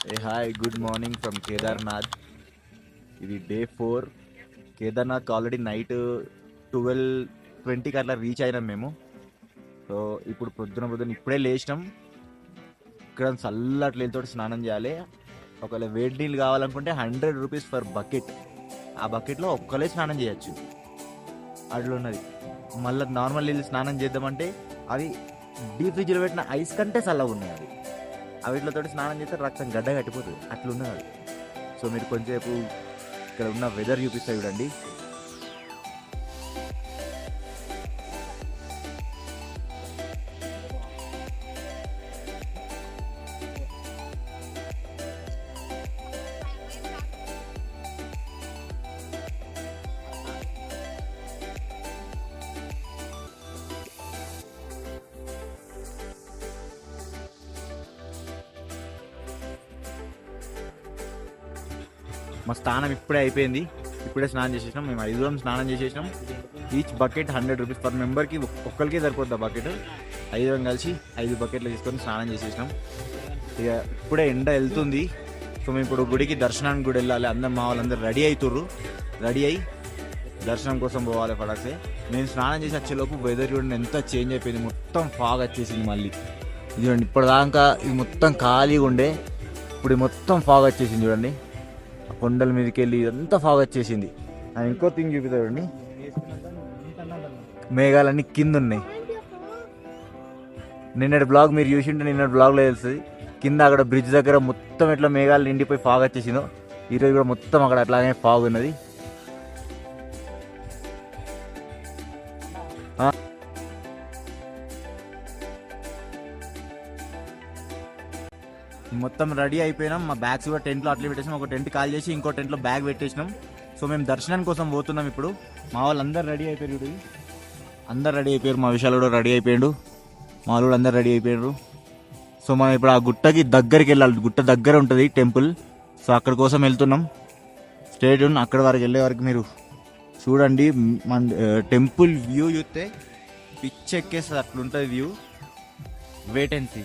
Hi good morning from Kedarnath. ఇది day 4. కేదార్నాథ్కి already night 12:20కి అట్లా reach అయినాం మేము. సో ఇప్పుడు పొద్దున ఇప్పుడే లేచినాం. ఇక్కడ చల్లటి నీళ్ళతో స్నానం చేయాలి. ఒకవేళ వేడి నీళ్ళు కావాలనుకుంటే 100 రూపీస్ ఫర్ బకెట్. ఆ బకెట్లో ఒక్కలే స్నానం చేయొచ్చు, అట్లా ఉన్నది. మళ్ళీ నార్మల్ నీళ్ళు స్నానం చేద్దామంటే అవి డీప్ ఫ్రిడ్జ్లో పెట్టిన ఐస్ కంటే చల్లగా ఉన్నాయి. అవి వీటితో స్నానం చేస్తే రక్తం గడ్డ కట్టిపోతుంది, అట్లున్నది అది. సో మీరు కొంచెంసేపు ఇక్కడ ఉన్న వెదర్ చూపిస్తా చూడండి. మా స్నానం ఇప్పుడే అయిపోయింది, ఇప్పుడే స్నానం చేసేసినాం. మేము 5 స్నానం చేసేసినాం. ఈచ్ బకెట్ 100 రూపీస్ పర్ మెంబర్కి. ఒక్కరికే సరిపోద్ది ఆ బకెట్. 5 కలిసి 5 బకెట్లు తీసుకొని స్నానం చేసేసినాం. ఇక ఇప్పుడే ఎండ వెళ్తుంది. సో మేము ఇప్పుడు గుడికి దర్శనానికి కూడా వెళ్ళాలి. మా వాళ్ళందరూ రెడీ అవుతుర్రు. రెడీ అయ్యి దర్శనం కోసం పోవాలి పడాసే. నేను స్నానం చేసి వచ్చేలోపు వెదర్ చూడండి ఎంత చేంజ్ అయిపోయింది. మొత్తం ఫాగ్ వచ్చేసింది మళ్ళీ. ఇది చూడండి, ఇప్పటిదాకా ఇది మొత్తం ఖాళీగా ఉండే, ఇప్పుడు మొత్తం ఫాగ్ వచ్చేసింది చూడండి. కొండల మీదకి వెళ్ళి ఇదంతా ఫాగ్ వచ్చేసింది. ఇంకో థింగ్ చూపిస్తా చూడండి, మేఘాలన్నీ కింద ఉన్నాయి. నిన్నటి బ్లాగ్ మీరు చూసింటే నిన్నటి బ్లాగ్లో తెలుస్తుంది. కింద అక్కడ బ్రిడ్జ్ దగ్గర మొత్తం ఎట్లా మేఘాలు నిండిపోయి ఫాగ్ వచ్చేసిందో, ఈరోజు కూడా మొత్తం అక్కడ అట్లానే ఫాగ్ ఉన్నది. మొత్తం రెడీ అయిపోయినాం. మా బ్యాగ్స్ కూడా టెంట్లో అట్లే పెట్టేసినాం. ఒక టెంట్ కాల్ చేసి ఇంకో టెంట్లో బ్యాగ్ పెట్టేసినాం. సో మేము దర్శనం కోసం పోతున్నాం ఇప్పుడు. మా వాళ్ళు అందరు రెడీ అయిపోయారు ఇప్పుడు. అందరు రెడీ అయిపోయారు. మా విషయాలు కూడా రెడీ అయిపోయాడు. మా వాళ్ళు అందరు రెడీ అయిపోయారు. సో మనం ఇప్పుడు ఆ గుట్టకి దగ్గరికి వెళ్ళాలి. గుట్ట దగ్గర ఉంటుంది టెంపుల్. సో అక్కడి కోసం వెళ్తున్నాం. స్టేడియం అక్కడి వరకు వెళ్ళే వరకు మీరు చూడండి. మన టెంపుల్ వ్యూ చూస్తే పిచ్చెక్కేస్తుంది, అట్లుంటుంది వ్యూ. Wait and see.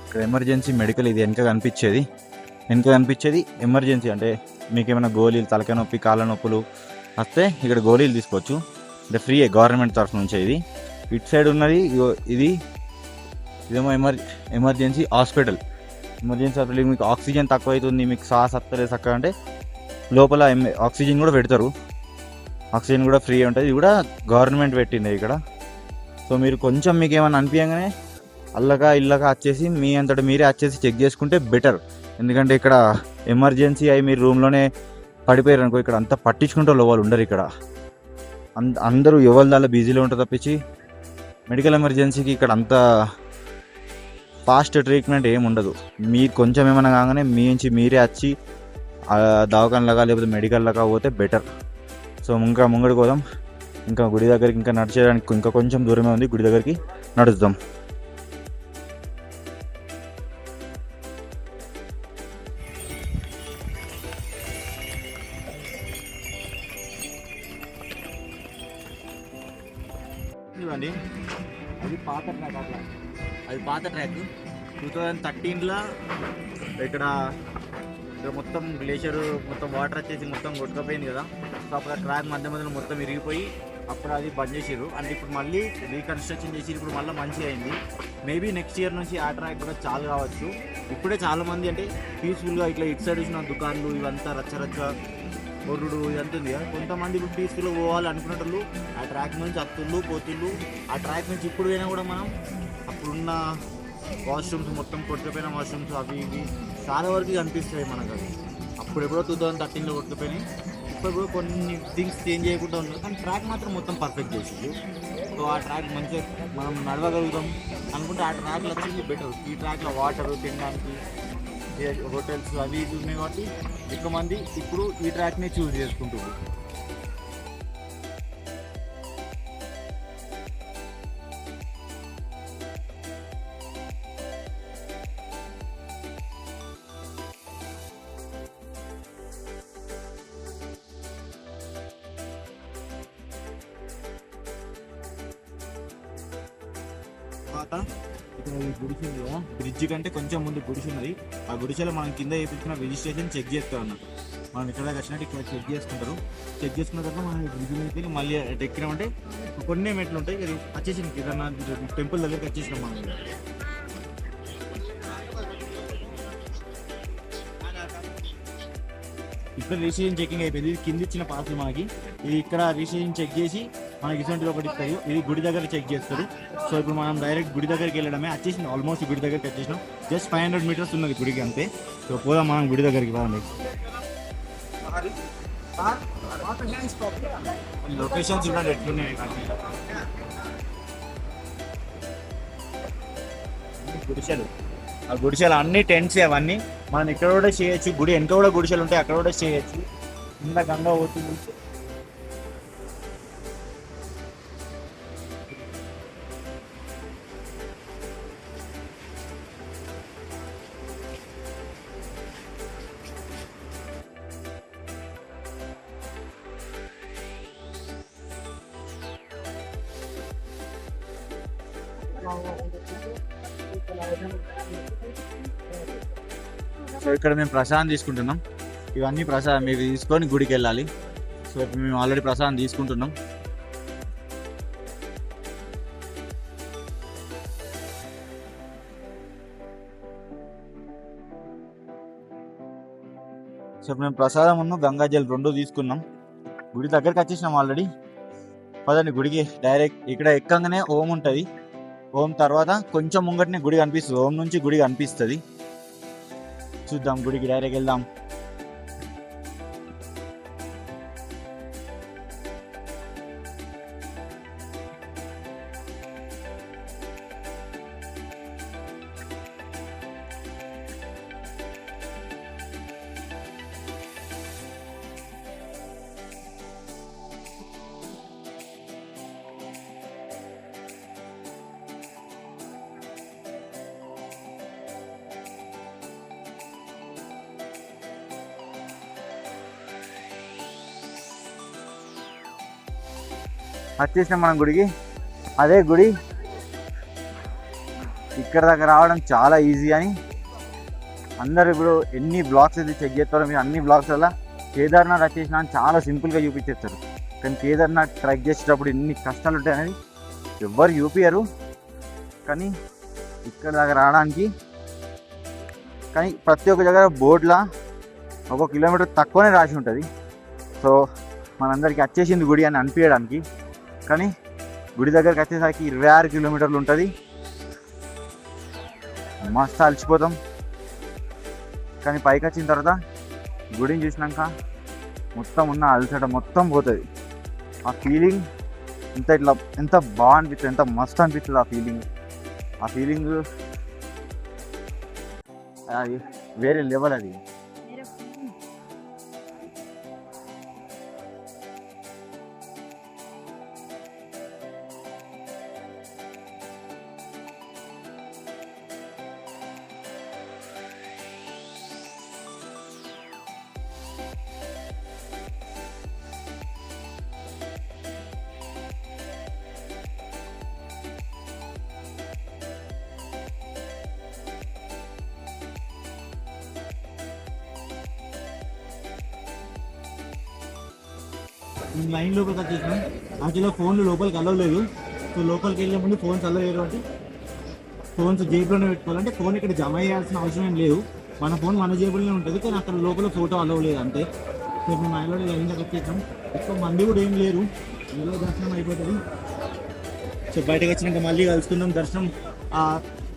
ఇక్కడ ఎమర్జెన్సీ మెడికల్, ఇది వెనక కనిపించేది ఎమర్జెన్సీ. అంటే మీకు ఏమైనా గోళీలు, తలకాయ నొప్పి, కాళ్ళ నొప్పులు వస్తే ఇక్కడ గోళీలు తీసుకోవచ్చు. అంటే ఫ్రీయే, గవర్నమెంట్ తరఫు నుంచి. ఇది ఇటు సైడ్ ఉన్నది ఇదేమో ఎమర్జెన్సీ హాస్పిటల్. మీకు ఆక్సిజన్ తక్కువ అవుతుంది, మీకు శ్వాస వస్తలేదు చక్కగా అంటే లోపల ఆక్సిజన్ కూడా పెడతారు. ఆక్సిజన్ కూడా ఫ్రీ ఉంటుంది. ఇది కూడా గవర్నమెంట్ పెట్టింది ఇక్కడ. సో మీరు కొంచెం మీకు ఏమైనా అనిపించగానే ఇళ్ళగా వచ్చేసి మీ అంతటా మీరే వచ్చేసి చెక్ చేసుకుంటే బెటర్. ఎందుకంటే ఇక్కడ ఎమర్జెన్సీ అయి మీరు రూమ్లోనే పడిపోయారు అనుకో, ఇక్కడ అంతా పట్టించుకుంటే వాళ్ళు ఉండరు. ఇక్కడ అందరూ ఎవరి దానిలో బిజీలో ఉంటారు తప్పించి మెడికల్ ఎమర్జెన్సీకి ఇక్కడ అంత ఫాస్ట్ ట్రీట్మెంట్ ఏమి ఉండదు. మీరు కొంచెం ఏమైనా కాగానే మీ నుంచి మీరే వచ్చి దవాఖానలాగా లేకపోతే మెడికల్ లాగా పోతే బెటర్. సో ఇంకా ముంగడికి పోదాం. ఇంకా గుడి దగ్గరికి ఇంకా నడిచేయడానికి ఇంకా కొంచెం దూరమే ఉంది. గుడి దగ్గరికి నడుద్దాం. చూడండి, అది పాత ట్రాక్. అది పాత ట్రాక్ 2013లో ఇక్కడ మొత్తం గ్లేషియర్ మొత్తం వాటర్ వచ్చేసి మొత్తం కొట్టుకుపోయింది కదా. సో అప్పుడు ఆ ట్రాక్ మధ్యలో మొత్తం విరిగిపోయి అప్పుడు అది బంద్ చేసిర్రు. అంటే ఇప్పుడు మళ్ళీ రీకన్స్ట్రక్షన్ చేసి ఇప్పుడు మళ్ళీ మంచిగా అయింది. మేబీ నెక్స్ట్ ఇయర్ నుంచి ఆ ట్రాక్ కూడా చాలు కావచ్చు. ఇప్పుడే చాలామంది అంటే పీస్ఫుల్గా ఇట్లా ఇటు సైడ్ వచ్చిన దుకాన్లు ఇవంతా రచ్చ బొర్రుడు ఇదంతా ఉంది కదా. కొంతమంది ఇప్పుడు పీస్ఫుల్గా పోవాలి అనుకునేటోళ్ళు ఆ ట్రాక్ నుంచి అత్తుళ్ళు పోతుళ్ళు. ఆ ట్రాక్ నుంచి ఇప్పుడు పోయినా కూడా మనం అప్పుడున్న వాష్రూమ్స్ మొత్తం కొట్టుకుపోయిన వాష్రూమ్స్ అవి ఇవి చాలా వరకు కనిపిస్తాయి మనకు. అది అప్పుడెప్పుడో 2013లో కొట్టుకుపోయినాయి. ఇప్పుడు కూడా కొన్ని థింగ్స్ చేంజ్ చేయకుండా ఉన్నాయి, కానీ ట్రాక్ మాత్రం మొత్తం పర్ఫెక్ట్ చేసింది. సో ఆ ట్రాక్ మంచిగా మనం నడవగలుగుతాం అనుకుంటే ఆ ట్రాక్లో వచ్చింది బెటర్. ఈ ట్రాక్లో వాటర్ తినడానికి హోటల్స్ అవి ఇవి ఉన్నాయి కాబట్టి ఎక్కువ మంది ఇప్పుడు ఈ ట్రాక్నే చూస్ చేసుకుంటున్నారు. తర్వాత ఇక్కడ ఈ గుడిసె ఉంది కదా, బ్రిడ్జ్ కంటే కొంచెం ముందు గుడిసె ఉన్నది. ఆ గుడిసెలో మనం కింద వేయించిన రిజిస్ట్రేషన్ చెక్ చేస్తారు అన్నట్టు. మనం ఇక్కడ వచ్చినట్టు ఇక్కడ చెక్ చేసుకుంటారు. చెక్ చేసుకున్న తర్వాత మనం బ్రిడ్జ్ మీద మళ్ళీ ఎక్కినామంటే కొన్ని మెట్లు ఉంటాయి. ఇది వచ్చేసి కేదార్నాథ్ టెంపుల్ దగ్గరికి వచ్చేసినాం మనం. ఇక్కడ రిజిస్ట్రేషన్ చెకింగ్ అయిపోయింది. ఇది కింద ఇచ్చిన పాసులు మనకి. ఇది ఇక్కడ రిజిస్ట్రేషన్ చెక్ చేసి మనకి ఇటువంటి ఒకటి ఇస్తారు. ఇది గుడి దగ్గర చెక్ చేస్తారు. సో ఇప్పుడు మనం డైరెక్ట్ గుడి దగ్గరికి వెళ్ళడమే. వచ్చేసింది ఆల్మోస్ట్ గుడి దగ్గరికి వచ్చేసినాం. జస్ట్ 500 మీటర్స్ ఉన్నది గుడికి అంతే. సో పోదాం మనం గుడి దగ్గరికి. బాగుంది లొకేషన్ చూడండి ఎట్లున్నాయి. గుడిసెలు, ఆ గుడిసెలు అన్ని టెంట్స్ అవన్నీ మనం ఇక్కడ కూడా చేయొచ్చు. గుడి వెనక కూడా గుడిసెలు ఉంటాయి, అక్కడ కూడా చేయొచ్చు. కింద గంగా పోతుంది. సో ఇక్కడ మేము ప్రసాదం తీసుకుంటున్నాం. ఇవన్నీ ప్రసాదం మీరు తీసుకొని గుడికి వెళ్ళాలి. సో ఇప్పుడు మేము ఆల్రెడీ ప్రసాదం తీసుకుంటున్నాం. సో మేము ప్రసాదం ఉన్న గంగాజల్ 2 తీసుకున్నాం. గుడి దగ్గరికి వచ్చేసినాం ఆల్రెడీ. పదండి గుడికి. డైరెక్ట్ ఇక్కడ ఎక్కగానే ఓం ఉంటుంది. ఓం తర్వాత కొంచెం ముంగటనే గుడి కనిపిస్తుంది. ఓం నుంచి గుడి కనిపిస్తుంది. చూద్దాం, గుడికి డైరెక్ట్ వెళ్దాం. వచ్చేసినాం మనం గుడికి. అదే గుడి. ఇక్కడ దగ్గర రావడం చాలా ఈజీ అని అందరు ఇప్పుడు ఎన్ని బ్లాగ్స్ అయితే చెక్ చేస్తారో మీరు అన్ని బ్లాగ్స్ వల్ల కేదార్నాథ్ వచ్చేసిన చాలా సింపుల్గా చూపించేస్తారు. కానీ కేదార్నాథ్ ట్రెక్ చేసేటప్పుడు ఎన్ని కష్టాలు ఉంటాయి అనేది ఎవ్వరు చూపించరు. కానీ ఇక్కడ దగ్గర రావడానికి కానీ ప్రతి ఒక్క దగ్గర బోర్డులా 1 కిలోమీటర్ తక్కువనే రాసి ఉంటుంది. సో మనందరికీ వచ్చేసింది గుడి అని అనిపించడానికి. కానీ గుడి దగ్గరికి వచ్చేసరికి 26 కిలోమీటర్లు ఉంటుంది. మస్తు అలసిపోతాం. కానీ పైకి వచ్చిన తర్వాత గుడిని చూసినాక మొత్తం ఉన్న అలసట మొత్తం పోతుంది. ఆ ఫీలింగ్ ఎంత బాగా అనిపిస్తుంది, ఎంత మస్తు అనిపిస్తుంది ఆ ఫీలింగ్ అది వేరే లెవెల్. అది లైన్ లోపలికి వచ్చేసినాం. యాక్చువల్గా ఫోన్లు లోపలికి అలవలేదు. సో లోపలికి వెళ్ళే ముందు ఫోన్స్ అలవ్ చేయడం అంటే ఫోన్స్ జేబులోనే పెట్టుకోవాలంటే ఫోన్ ఇక్కడ జమ చేయాల్సిన అవసరం ఏం లేదు. మన ఫోన్ మన జేబులోనే ఉంటుంది. కానీ అక్కడ లోపల ఫోటో అలవ్ లేదు అంతే. సో మేము ఆల్రెడీ లైన్లోకి వచ్చేసాం. ఎక్కువ మంది కూడా ఏం లేరు, ఏదో దర్శనం అయిపోతుంది. సో బయటకు వచ్చినాక మళ్ళీ కలుసుకుందాం. దర్శనం ఆ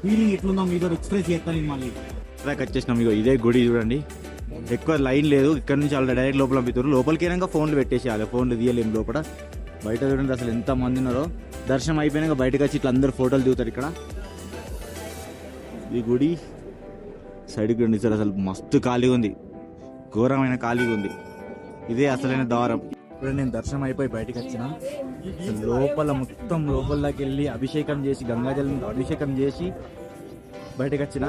ఫీలింగ్ ఎట్లుందో మీతో ఎక్స్ప్రెస్ చేస్తాను నేను మళ్ళీ. ఇక్కడికి వచ్చేసినాం. ఇగో ఇదే గుడి చూడండి, ఎక్కువ లైన్ లేదు. ఇక్కడ నుంచి ఆల్రెడీ డైరెక్ట్ లోపల పంపిస్తారు. లోపలికి అయినాక ఫోన్లు పెట్టేసేయాలి, ఫోన్లు తీయలేము లోపల. బయట చూడండి అసలు ఎంత మంది ఉన్నారో. దర్శనం అయిపోయినాక బయటకు వచ్చి ఇట్లా అందరు ఫోటోలు దిగుతారు ఇక్కడ. ఈ గుడి సైడ్కి రండి సార్, అసలు మస్తు ఖాళీగా ఉంది, ఘోరమైన ఖాళీగా ఉంది. ఇదే అసలైన ద్వారం. ఇప్పుడు నేను దర్శనం అయిపోయి బయటకు వచ్చిన, లోపల మొత్తం లోపలకి వెళ్ళి అభిషేకం చేసి, గంగాజలం అభిషేకం చేసి బయటకు వచ్చిన.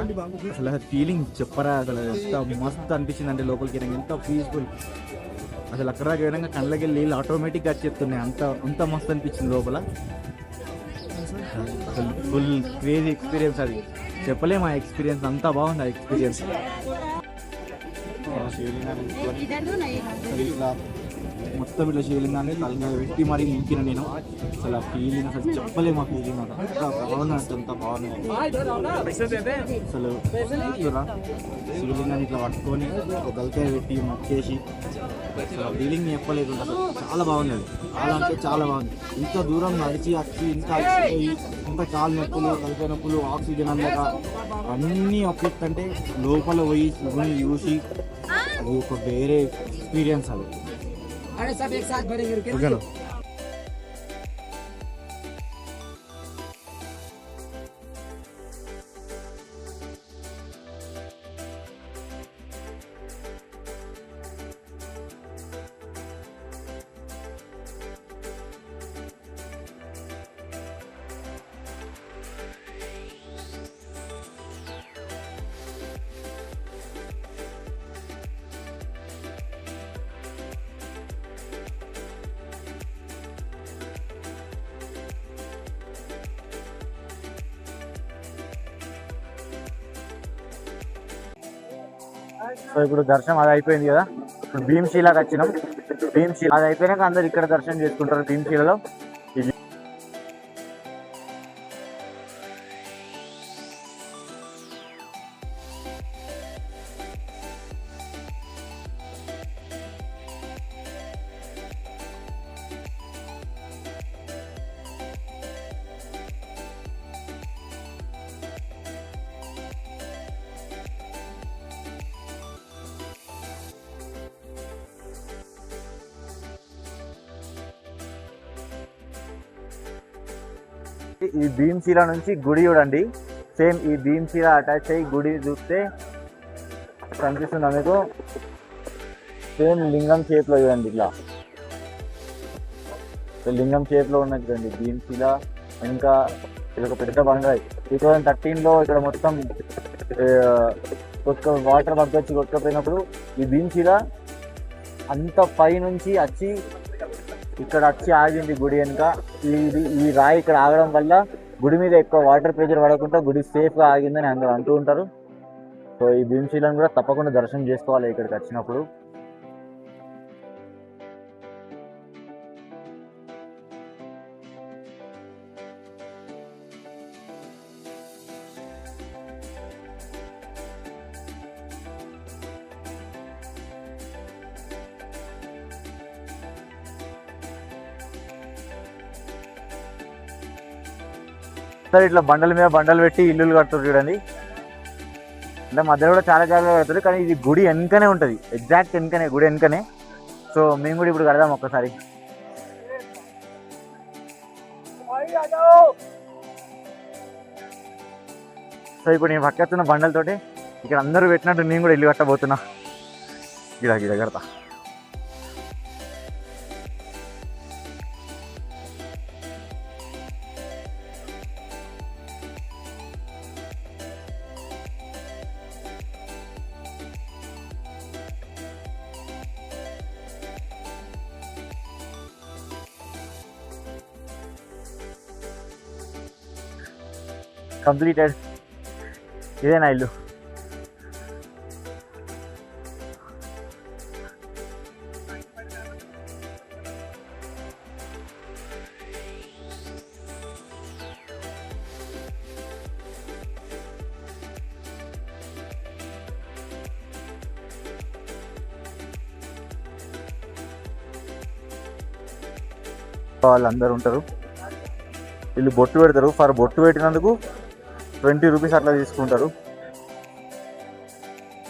అసలు ఫీలింగ్ చెప్పరా, అసలు ఎంత మస్తు అనిపించింది అంటే లోపలికి వెళ్ళి ఎంత పీస్ఫుల్. అసలు అక్కడ విధంగా కళ్ళకి వెళ్ళి ఆటోమేటిక్గా వచ్చేస్తున్నాయి, అంత మస్తు అనిపించింది లోపల. అసలు ఫుల్ క్రేజీ ఎక్స్పీరియన్స్, అది చెప్పలేము ఆ ఎక్స్పీరియన్స్, అంతా బాగుంది ఆ ఎక్స్పీరియన్స్. ఇట్లా మొత్తం ఇట్లా శివలింగాన్ని తలగా పెట్టి మరీ నింపిన నేను. అసలు ఆ ఫీలింగ్ అసలు చెప్పలేము, ఆ ఫీలింగ్ అంత బాగుంది, అంత బాగుంది అసలు. శివలింగాన్ని ఇట్లా పట్టుకొని ఒక గల్కాయ పెట్టి మొక్కేసి అసలు ఆ ఫీలింగ్ చెప్పలేదు, అసలు చాలా బాగుంది. అది చాలా అంటే చాలా బాగుంది. ఇంత దూరం నడిచి వచ్చి ఇంత అలసిపోయి ఇంత కాలు నొప్పులు, తలకాయ నొప్పులు, ఆక్సిజన్ అందక అన్నీ ఒప్పిస్తుంటే లోపల పోయి శివుని చూసి అది ఒక వేరే ఎక్స్పీరియన్స్. అది ఓకేనా? సో ఇప్పుడు దర్శనం అది అయిపోయింది కదా, ఇప్పుడు భీమశీలాకి వచ్చినాం. భీమశీల అది అయిపోయినాక అందరు ఇక్కడ దర్శనం చేసుకుంటారు భీమశీలలో. ఈ భీమశీల నుంచి గుడి చూడండి, సేమ్ ఈ భీమశీల అటాచ్ అయ్యి గుడి చూస్తే కనిపిస్తుందా మీకు? సేమ్ లింగం షేప్ లో చూడండి, ఇట్లా లింగం షేప్ లో ఉన్నది చూడండి భీమశీల. ఇంకా ఇది ఒక పెద్ద బంగాయి. 2013లో ఇక్కడ మొత్తం వాటర్ పట్టుకొచ్చి కొట్టుకపోయినప్పుడు ఈ భీమశీల అంత పై నుంచి వచ్చి ఇక్కడ వచ్చి ఆగింది గుడి వెనుక. ఈ రాయి ఇక్కడ ఆగడం వల్ల గుడి మీద ఎక్కువ వాటర్ ప్రెషర్ పడకుండా గుడి సేఫ్గా ఆగిందని అందరూ అంటూ ఉంటారు. సో ఈ భీమశీలను కూడా తప్పకుండా దర్శనం చేసుకోవాలి ఇక్కడికి వచ్చినప్పుడు. సార్ ఇట్లా బండల మీద బండలు పెట్టి ఇల్లులు కడుతుంది చూడండి. అంటే మధ్యలో కూడా చాలా జాగ్రత్తగా కడుతుంది, కానీ ఇది గుడి వెనుకనే ఉంటుంది, ఎగ్జాక్ట్ వెనుకనే, గుడి వెనుకనే. సో మేము కూడా ఇప్పుడు కడదాం ఒక్కసారి. సో ఇప్పుడు నేను పక్కన బండలతోటి ఇక్కడ అందరూ పెట్టినట్టు నేను కూడా ఇల్లు కట్టబోతున్నా. గిడ గిడ కడతా. కంప్లీటెడ్. ఇదేనా ఇల్లు? వాళ్ళందరూ ఉంటారు. వీళ్ళు బొట్టు పెడతారు. ఫర్ బొట్టు పెట్టినందుకు 20 రూపీస్ అట్లా తీసుకుంటారు.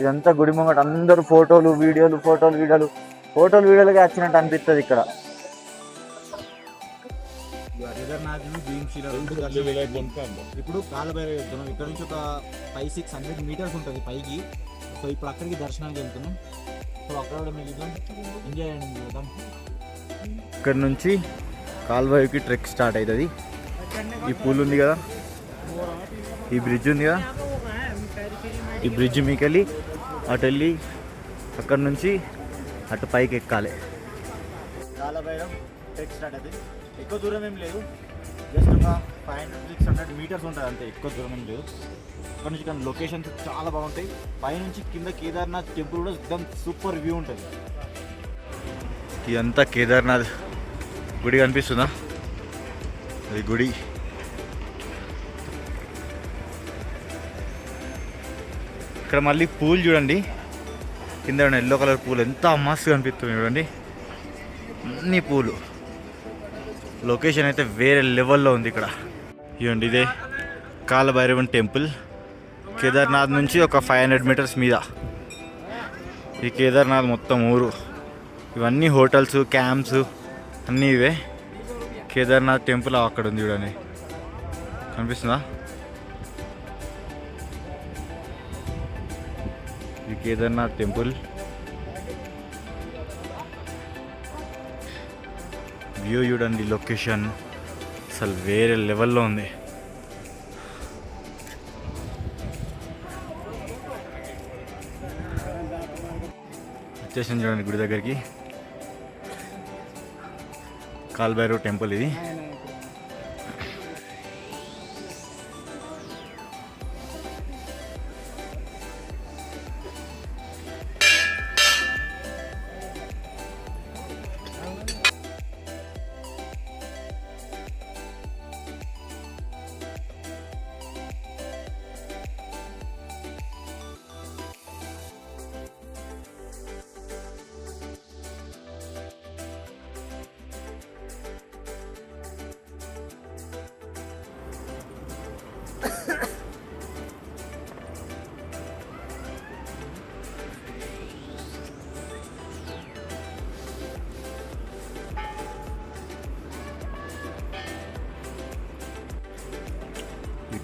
ఇదంతా గుడి ముంగట అందరూ ఫోటోలు వీడియోలుగా వచ్చినట్టు అనిపిస్తుంది ఇక్కడ. ఇప్పుడు కాలభైరవ వెళ్తున్నాం. ఇక్కడ నుంచి ఒక 500-600 మీటర్స్ ఉంటుంది పైకి. సో ఇప్పుడు అక్కడికి దర్శనానికి వెళ్తున్నాం. సో అక్కడ కూడా మేము ఎంజాయ్ చేయండి చూద్దాం. ఇక్కడ నుంచి కాల్వాయికి ట్రెక్ స్టార్ట్ అవుతుంది. ఈ పూల్ ఉంది కదా, ఈ బ్రిడ్జ్ ఉంది కదా, ఈ బ్రిడ్జ్ మీకు వెళ్ళి అటు వెళ్ళి అక్కడ నుంచి అటు పైకి ఎక్కాలి. కాలభైరవ్ ట్రెక్ స్టార్ట్ అవుతుంది. ఎక్కువ దూరం ఏం లేదు, జస్ట్ ఒక 500-600 మీటర్స్ ఉంటుంది అంతే, ఎక్కువ దూరం ఏం లేదు. అక్కడ నుంచి కానీ లొకేషన్స్ చాలా బాగుంటాయి. పైనుంచి కింద కేదార్నాథ్ టెంపుల్ కూడా ఎక్దమ్ సూపర్ వ్యూ ఉంటుంది. ఇదంతా కేదార్నాథ్ గుడి కనిపిస్తుందా, అది గుడి. ఇక్కడ మళ్ళీ పూలు చూడండి, కింద ఎల్లో కలర్ పూలు ఎంత మస్తు కనిపిస్తుంది చూడండి, అన్ని పూలు. లొకేషన్ అయితే వేరే లెవెల్లో ఉంది ఇక్కడ. ఇవ్వండి ఇదే కాలభైరవన్ టెంపుల్. కేదార్నాథ్ నుంచి ఒక 500 మీటర్స్ మీద. ఈ కేదార్నాథ్ మొత్తం ఊరు, ఇవన్నీ హోటల్స్, క్యాంప్స్ అన్నీ ఇవే. కేదార్నాథ్ టెంపుల్ అక్కడ ఉంది చూడండి, కనిపిస్తుందా? ఇది కేదార్నాథ్ టెంపుల్. వ్యూ చూడండి, లొకేషన్ అసలు వేరే లెవెల్లో ఉంది. వచ్చేసింది చూడండి గుడి దగ్గరికి. కాల్భైరవ్ టెంపుల్ ఇది.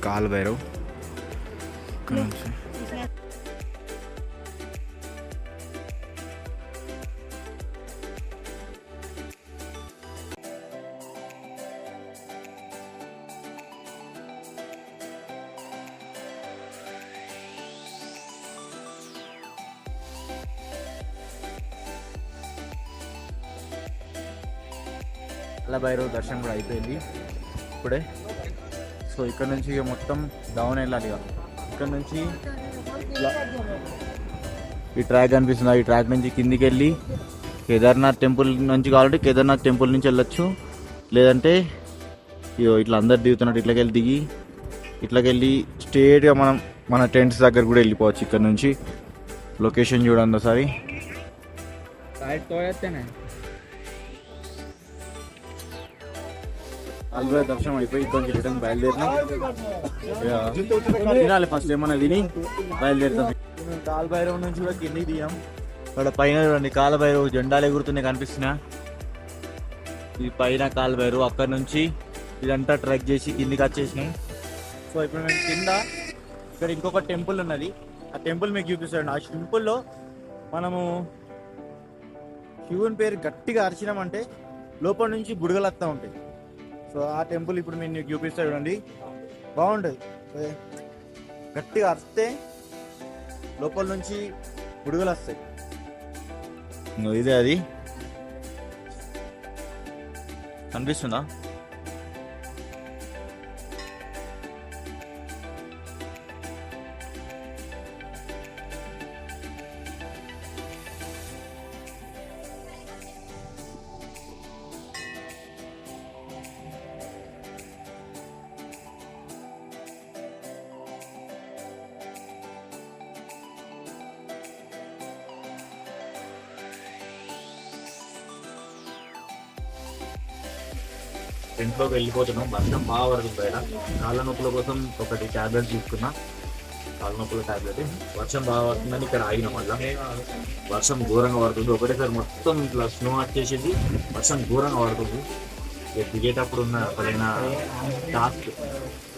కాలభైరవ్ ఇక్కడ నుంచి కాలభైరవ్ దర్శనం కూడా అయిపోయింది ఇప్పుడే. సో ఇక్కడ నుంచి ఇక మొత్తం డౌన్ వెళ్ళాలి. ఇక ఇక్కడ నుంచి ఈ ట్రాక్ కనిపిస్తుంది, ఈ ట్రాక్ నుంచి కిందికి వెళ్ళి కేదార్నాథ్ టెంపుల్ నుంచి కావాలంటే కేదార్నాథ్ టెంపుల్ నుంచి వెళ్ళొచ్చు. లేదంటే ఇట్లా అందరు దిగుతున్నట్టు ఇట్లకెళ్ళి దిగి ఇట్లకెళ్ళి స్ట్రేట్గా మనం మన టెంట్స్ దగ్గర కూడా వెళ్ళిపోవచ్చు. ఇక్కడ నుంచి లొకేషన్ చూడండి ఒకసారి. కాల్భైరవ్ దర్శనం అయిపోయి ఇక్కడ నుంచి రిటర్న్ బయలుదేరినాం. తినాలి ఫస్ట్, ఏమన్నా తిని బయలుదేరుతాం. కాల్భైరవ్ నుంచి కూడా కిందికి దిగాం. అక్కడ పైన చూడండి కాల్భైరవ్ జెండాలు ఎగురుతున్నాయి కనిపిస్తున్నా. ఇది పైన కాల్భైరవ్. అక్కడ నుంచి ఇదంతా ట్రెక్ చేసి కిందికి వచ్చేసినాం. సో ఇప్పుడు మేము కింద ఇక్కడ ఇంకొక టెంపుల్ ఉన్నది, ఆ టెంపుల్ మీకు చూపిస్తాడు. ఆ టెంపుల్లో మనము శివుని పేరు గట్టిగా అరిచినామంటే లోపల నుంచి బుడగలు వస్తూ ఉంటాయి. సో ఆ టెంపుల్ ఇప్పుడు నేను నీకు చూపిస్తా చూడండి, బాగుంటుంది. గట్టిగా అరిస్తే లోపల నుంచి బుడగలు వస్తాయి. ఇదే అది కనిపిస్తుందా? టెంట్లోకి వెళ్ళిపోతున్నాం. వర్షం బాగా పడుతుంది బయట. కాళ్ళ నొప్పుల కోసం ఒకటి ట్యాబ్లెట్ తీసుకున్నా, కాళ్ళ నొప్పుల ట్యాబ్లెట్. వర్షం బాగా పడుతుందని ఇక్కడ ఆగినాం. మళ్ళీ వర్షం ఘోరంగా పడుతుంది. ఒకటేసారి మొత్తం ఇట్లా స్నో వచ్చేసేది, వర్షం ఘోరంగా పడుతుంది. ఇక దిగేటప్పుడు ఉన్న పైన టాస్క్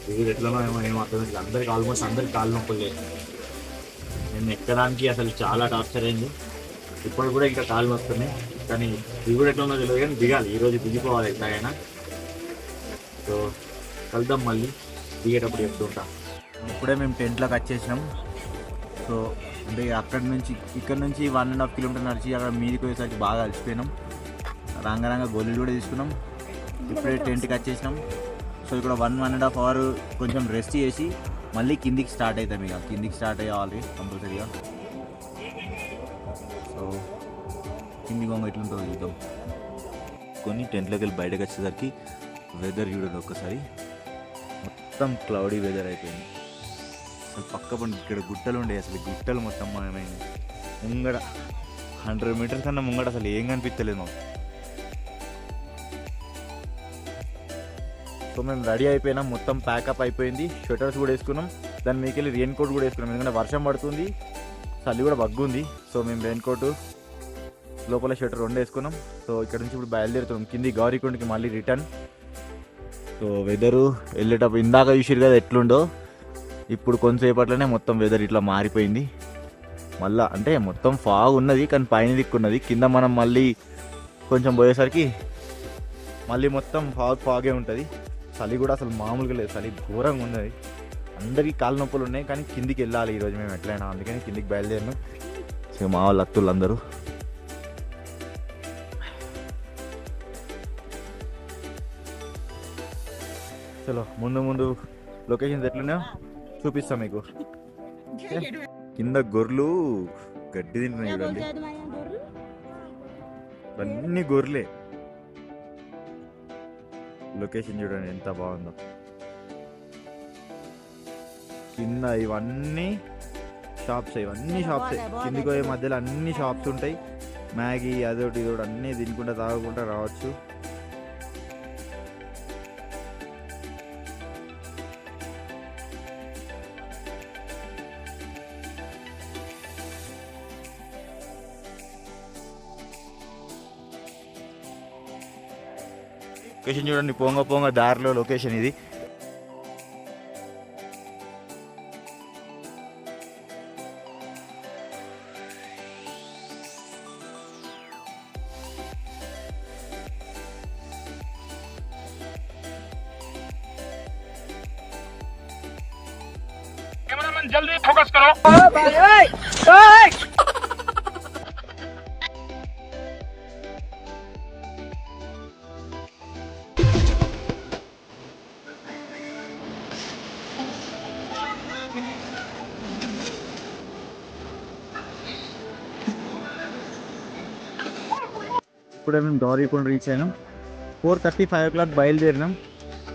దిగేది ఎట్లనో ఏమో అర్థమైంది. అందరికి ఆల్మోస్ట్ అందరికి కాళ్ళ నొప్పులు లేదు. నేను ఎక్కడానికి అసలు చాలా టార్చర్ అయింది. ఇప్పుడు కూడా ఇంకా కాళ్ళు వస్తున్నాయి, కానీ దిగుడు ఎట్లనో తెలియదు, కానీ దిగాలి. ఈరోజు దిగిపోవాలి ఎట్లాగైనా. సో కలుద్దాం మళ్ళీ దిగేటప్పుడు చెప్తుంటా. ఇప్పుడే మేము టెంట్లోకి వచ్చేసినాం. సో అంటే ఇక్కడ నుంచి 1.5 కిలోమీటర్ నడిచి అక్కడ మీదికి పోయేసరికి బాగా అలసిపోయినాం. రంగరంగ గోళీలు కూడా తీసుకున్నాం. ఇప్పుడే టెంట్కి వచ్చేసినాం. సో ఇక్కడ 1.5 అవర్ కొంచెం రెస్ట్ చేసి మళ్ళీ కిందికి స్టార్ట్ అవుతాం. ఇక కిందికి స్టార్ట్ అయ్యాలి కంపల్సరీగా. సో కింది గొంగ ఎట్లుంటుందో చూద్దాం. కొన్ని టెంట్లోకి వెళ్ళి బయటకు వచ్చేసరికి వెదర్ చూడండి ఒక్కసారి, మొత్తం క్లౌడీ వెదర్ అయిపోయింది. అసలు పక్క పండు ఇక్కడ గుట్టలు ఉండే, అసలు గుట్టలు మొత్తం ఏమైంది. ముంగడ 100 మీటర్స్ కన్నా ముంగడ అసలు ఏం కనిపించలేదు మాకు. సో మేము రెడీ అయిపోయినాం, మొత్తం ప్యాకప్ అయిపోయింది. స్వెటర్స్ కూడా వేసుకున్నాం, దాని మీకు వెళ్ళి రెయిన్ కోట్ కూడా వేసుకున్నాం. ఎందుకంటే వర్షం పడుతుంది, చలి కూడా బగ్గుంది. సో మేము రెయిన్ కోటు లోపల స్వెటర్ 2 వేసుకున్నాం. సో ఇక్కడ నుంచి ఇప్పుడు బయలుదేరుతున్నాం కింది గౌరీకొండకి మళ్ళీ రిటర్న్. సో వెదరు వెళ్ళేటప్పుడు ఇందాక చూసిరు కదా ఎట్లుండో, ఇప్పుడు కొంతసేపట్లోనే మొత్తం వెదర్ ఇట్లా మారిపోయింది. మళ్ళా అంటే మొత్తం ఫాగ్ ఉన్నది, కానీ పైన దిక్కున్నది. కింద మనం మళ్ళీ కొంచెం పోయేసరికి మళ్ళీ మొత్తం ఫాగే ఉంటుంది. చలి కూడా అసలు మామూలుగా లేదు, చలి ఘోరంగా ఉన్నది. అందరికీ కాళ్ళ నొప్పులు ఉన్నాయి, కానీ కిందికి వెళ్ళాలి ఈరోజు మేము ఎట్లయినా, అందుకని కిందికి బయలుదేరినాం. సో మా వాళ్ళు అత్తులు అందరూ చలో ముందు లొకేషన్స్ ఎట్లున్నాయో చూపిస్తాం మీకు. కింద గొర్రెలు గడ్డి తింటున్నాయి చూడండి, అన్ని గొర్రెలే. లొకేషన్ చూడండి ఎంత బాగుందో. కింద ఇవన్నీ షాప్స్, కిందికి పోయే మధ్యలో అన్ని షాప్స్ ఉంటాయి. మ్యాగీ అదొకటి ఇదొకటి అన్నీ తినుకుంటా తాగుకుంటా రావచ్చు. లొకేషన్ చూడండి, పోంగ దారిలో లొకేషన్ ఇది. जल्दी फोकस करो। ఇప్పుడే మేము గౌరీకొండ రీచ్ అయినాం. 4:35 o'clock బయలుదేరినాం.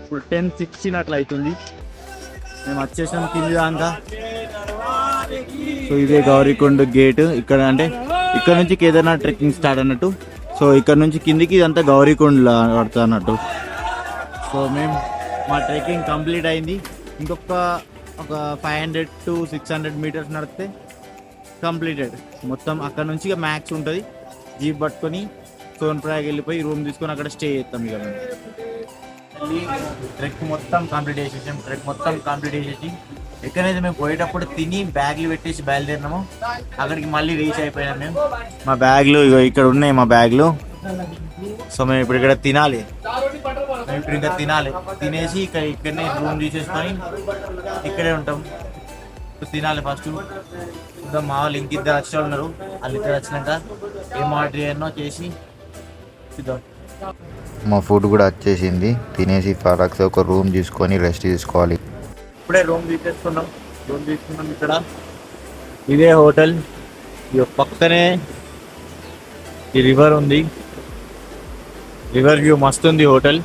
ఇప్పుడు 10:16 అట్లా అవుతుంది. మేము వచ్చేసాం కింది దాకా. సో ఇదే గౌరీకొండ గేట్. ఇక్కడ అంటే ఇక్కడ నుంచి కేదార్నాథ్ ట్రెక్కింగ్ స్టార్ట్ అన్నట్టు. సో ఇక్కడ నుంచి కిందికి ఇదంతా గౌరీకొండ పడుతుంది అన్నట్టు. సో మేము మా ట్రెక్కింగ్ కంప్లీట్ అయింది. ఇంకొక 500 to 600 మీటర్స్ నడిస్తే కంప్లీటెడ్. మొత్తం అక్కడ నుంచి ఇక మ్యాక్స్ ఉంటుంది. జీప్ పట్టుకొని సోన్ప్రయాగ్ వెళ్ళిపోయి రూమ్ తీసుకొని అక్కడ స్టే చేస్తాం. ఇక మేము ట్రెక్ మొత్తం కంప్లీట్ చేసేసి ఎక్కడైతే మేము పోయేటప్పుడు తిని బ్యాగ్లు పెట్టేసి బయలుదేరినాము, అక్కడికి మళ్ళీ రీచ్ అయిపోయినాం మేము. మా బ్యాగ్లు ఇక్కడ ఉన్నాయి, మా బ్యాగ్లు. సో మేము ఇప్పుడు ఇక్కడ తినాలి. తినేసి ఇక్కడనే రూమ్ తీసేసుకొని ఇక్కడే ఉంటాం. తినాలి ఫస్ట్. ఇంకా మా వాళ్ళు ఇంకిద్దరు వచ్చిన ఉన్నారు. వాళ్ళు ఇద్దరు వచ్చినాక ఏం ఆర్డర్ చేయనో చేసి చూద్దాం. మా ఫుడ్ కూడా వచ్చేసింది. తినేసి ఫారాక్స్ ఒక రూమ్ తీసుకొని రెస్ట్ తీసుకోవాలి. ఇప్పుడే రూమ్ తీసుకున్నాం. ఇక్కడ ఇదే హోటల్. పక్కనే ఈ రివర్ ఉంది. రివర్ వ్యూ మస్తు ఉంది హోటల్.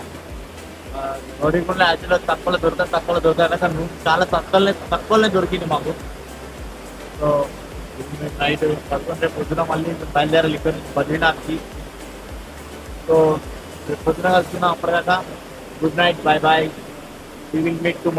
యాక్చువల్గా తక్కువలో దొరుకుతాయి కానీ చాలా తక్కువనే దొరికింది మాకు. సో నైట్ పడుకుంటే పొద్దున మళ్ళీ బయలుదేరాలి ఇక్కడ నుంచి బద్రీనాథ్కి. సో పొద్దున కలుసుకున్నాం. అప్పటిదాకా good night, bye bye, we will meet to